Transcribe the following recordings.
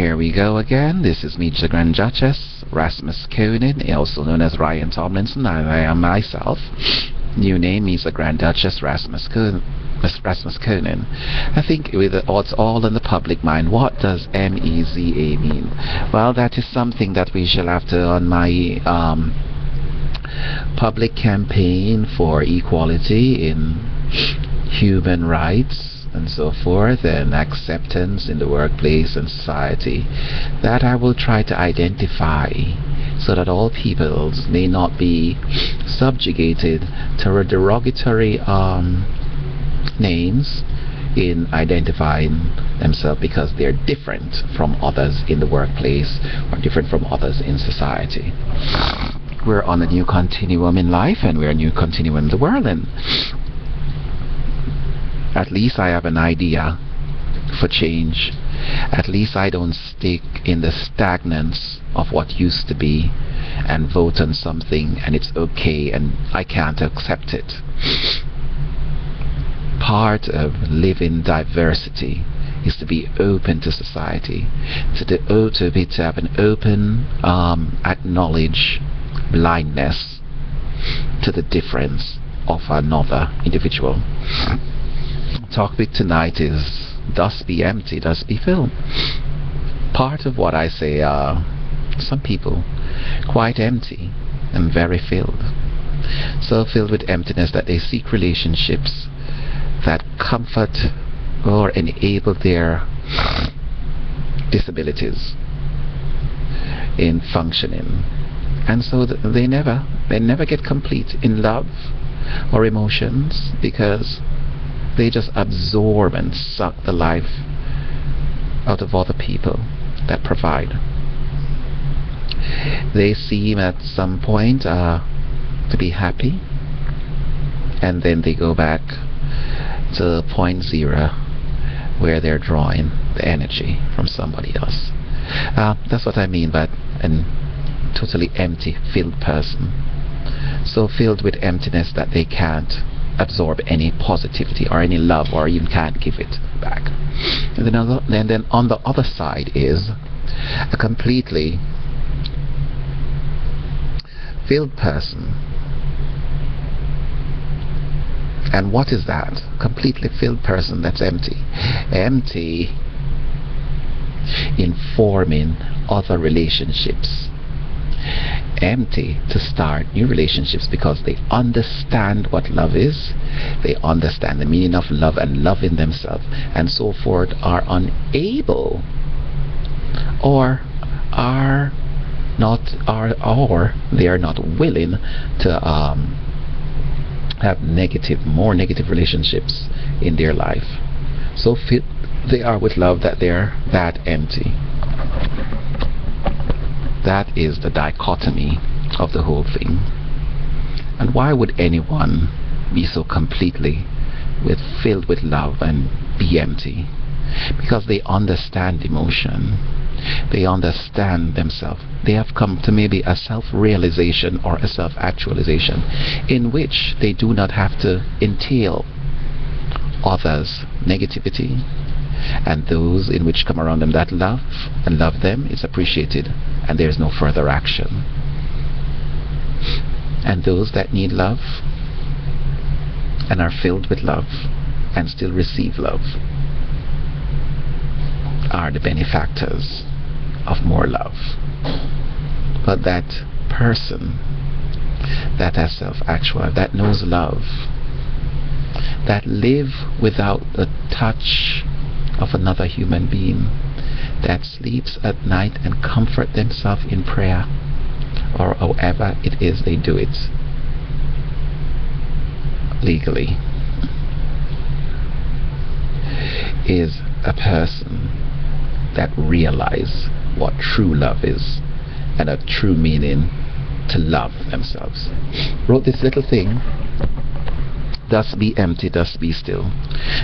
Here we go again. This is me, the Grand Duchess, Rasmus Koenen, also known as Ryan Tomlinson. I am myself. New name is the Grand Duchess Rasmus Koenen. I think it's all in the public mind. What does MEZA mean? Well, that is something that we shall have to, on my public campaign for equality in human rights and so forth, and acceptance in the workplace and society, that I will try to identify so that all peoples may not be subjugated to derogatory names in identifying themselves because they're different from others in the workplace or different from others in society. We're on a new continuum in life, and we're a new continuum in the world, and at least I have an idea for change. At least I don't stick in the stagnance of what used to be and vote on something and it's okay and I can't accept it. Part of living diversity is to be open to society, to have an open acknowledge blindness to the difference of another individual. Topic tonight is DOST be empty, DOST be filled. Part of what I say are some people quite empty and very filled. So filled with emptiness that they seek relationships that comfort or enable their disabilities in functioning. And so they never get complete in love or emotions because they just absorb and suck the life out of other people that provide. They seem at some point to be happy, and then they go back to point zero where they're drawing the energy from somebody else. That's what I mean by a totally empty, filled person. So filled with emptiness that they can't absorb any positivity or any love, or even can't give it back. And then on the other side is a completely filled person. And what is that? Completely filled person that's empty. Empty in forming other relationships. Empty to start new relationships because they understand what love is, they understand the meaning of love and loving themselves, and so forth, are unable or they are not willing to have more negative relationships in their life. So they are with love that they're that empty. That is the dichotomy of the whole thing. And why would anyone be so completely filled with love and be empty? Because they understand emotion. They understand themselves. They have come to maybe a self-realization or a self-actualization in which they do not have to entail others' negativity, and those in which come around them that love them is appreciated, and there's no further action. And those that need love and are filled with love and still receive love are the benefactors of more love. But that person that has self-actual, that knows love, that live without the touch of another human being, that sleeps at night and comfort themselves in prayer, or however it is they do it legally, is a person that realizes what true love is and a true meaning to love themselves. Wrote this little thing, "Thus be empty, thus be still,"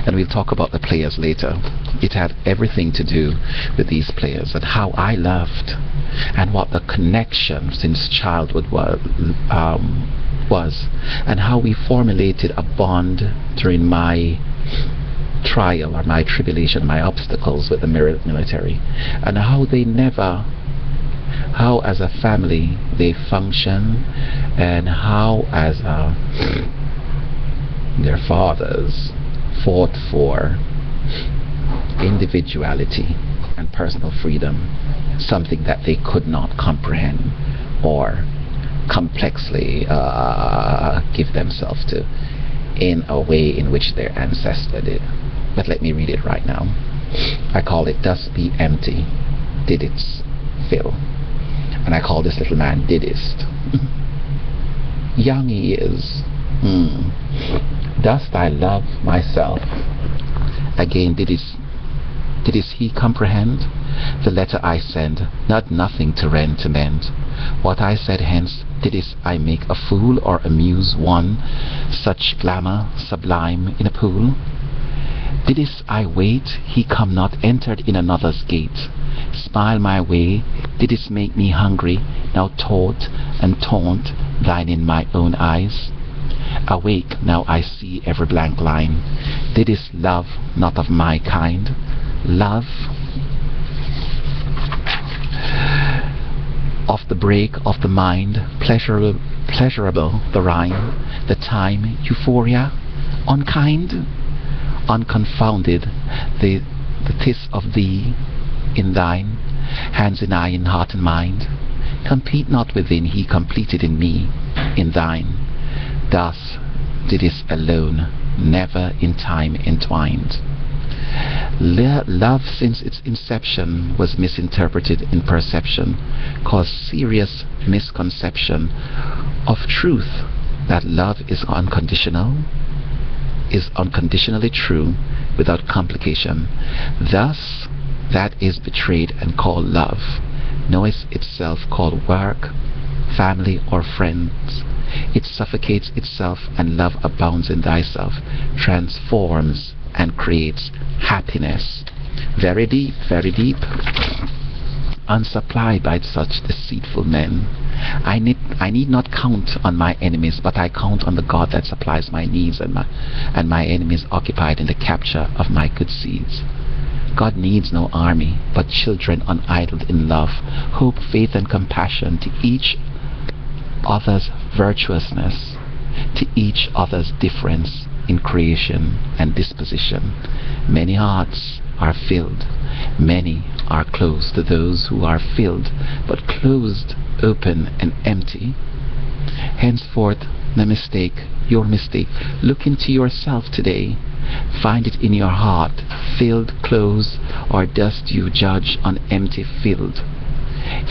and we'll talk about the players later. It had everything to do with these players and how I loved and what the connection since childhood was, and how we formulated a bond during my trial or my tribulation, my obstacles with the military, and how they never, how as a family they function, and how as their fathers fought for individuality and personal freedom, something that they could not comprehend or complexly give themselves to in a way in which their ancestor did. But let me read it right now. I call it "Dust Be Empty, DIDST Fill," and I call this little man DIDST. Young he is. Dust I love myself. Again, didst he comprehend? The letter I send, not nothing to rend to mend. What I said hence, didst I make a fool or amuse one, such glamour sublime in a pool? Didst I wait, he come not, entered in another's gate? Smile my way, didst make me hungry, now taught and taunt thine in my own eyes? Awake, now I see every blank line. Didst love not of my kind? Love of the break of the mind, pleasurable the rhyme, the time, euphoria, unkind, unconfounded, the tis of thee in thine, hands in eye, in heart and mind. Compete not within, he completed in me, in thine. Thus didst alone, never in time entwined. Love since its inception was misinterpreted in perception, caused serious misconception of truth, that love is unconditional, is unconditionally true without complication. Thus that is betrayed and called love, knows itself called work, family or friends. It suffocates itself, and love abounds in thyself, transforms and creates happiness. Very deep, unsupplied by such deceitful men. I need not count on my enemies, but I count on the God that supplies my needs, and my enemies occupied in the capture of my good seeds. God needs no army, but children unidled in love, hope, faith, and compassion, to each other's virtuousness, to each other's difference in creation and disposition. Many hearts are filled, many are closed to those who are filled, but closed, open, and empty. Henceforth, the mistake, your mistake, look into yourself today. Find it in your heart, filled, closed, or dost you judge on empty filled?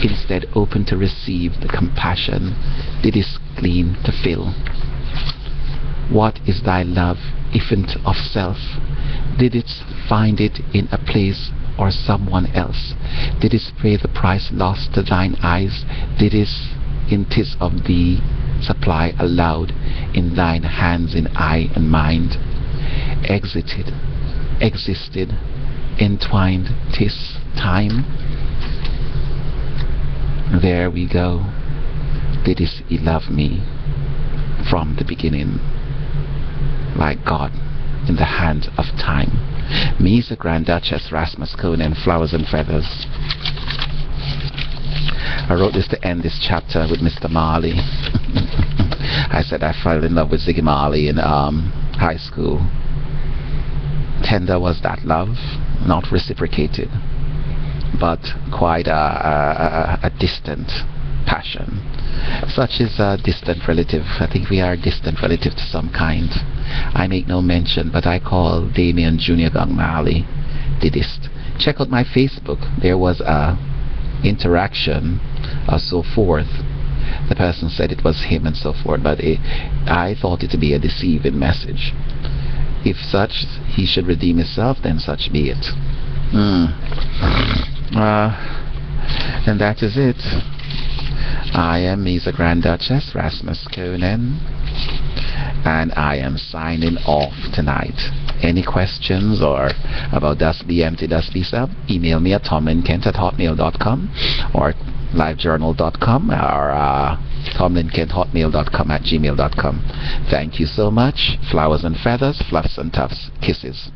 Instead, open to receive the compassion, didst clean to fill. What is thy love, ifn't of self? Didst find it in a place or someone else? Didst pay the price lost to thine eyes? Didst in tis of thee supply allowed in thine hands, in eye and mind? Existed, entwined, tis time. There we go. Didst he love me from the beginning, like God in the hand of time? Me, the Grand Duchess Rasmus Conan, Flowers and Feathers. I wrote this to end this chapter with Mr. Marley. I said I fell in love with Ziggy Marley in high school. Tender was that love, not reciprocated, but quite a distant passion. Such is a distant relative. I think we are a distant relative to some kind. I make no mention, but I call Damien Jr. Gang Marley DIDST. Check out my Facebook. There was a interaction or so forth. The person said it was him and so forth, but I thought it to be a deceiving message. If such he should redeem himself, then such be it. And that is it. I am the Grand Duchess Rasmus Conan, and I am signing off tonight. Any questions or about Dust Be Empty, Dust Be Sub, email me at tomlinkent@hotmail.com or livejournal.com or tomlinkent@hotmail.com@gmail.com. Thank you so much. Flowers and feathers, fluffs and tufts, kisses.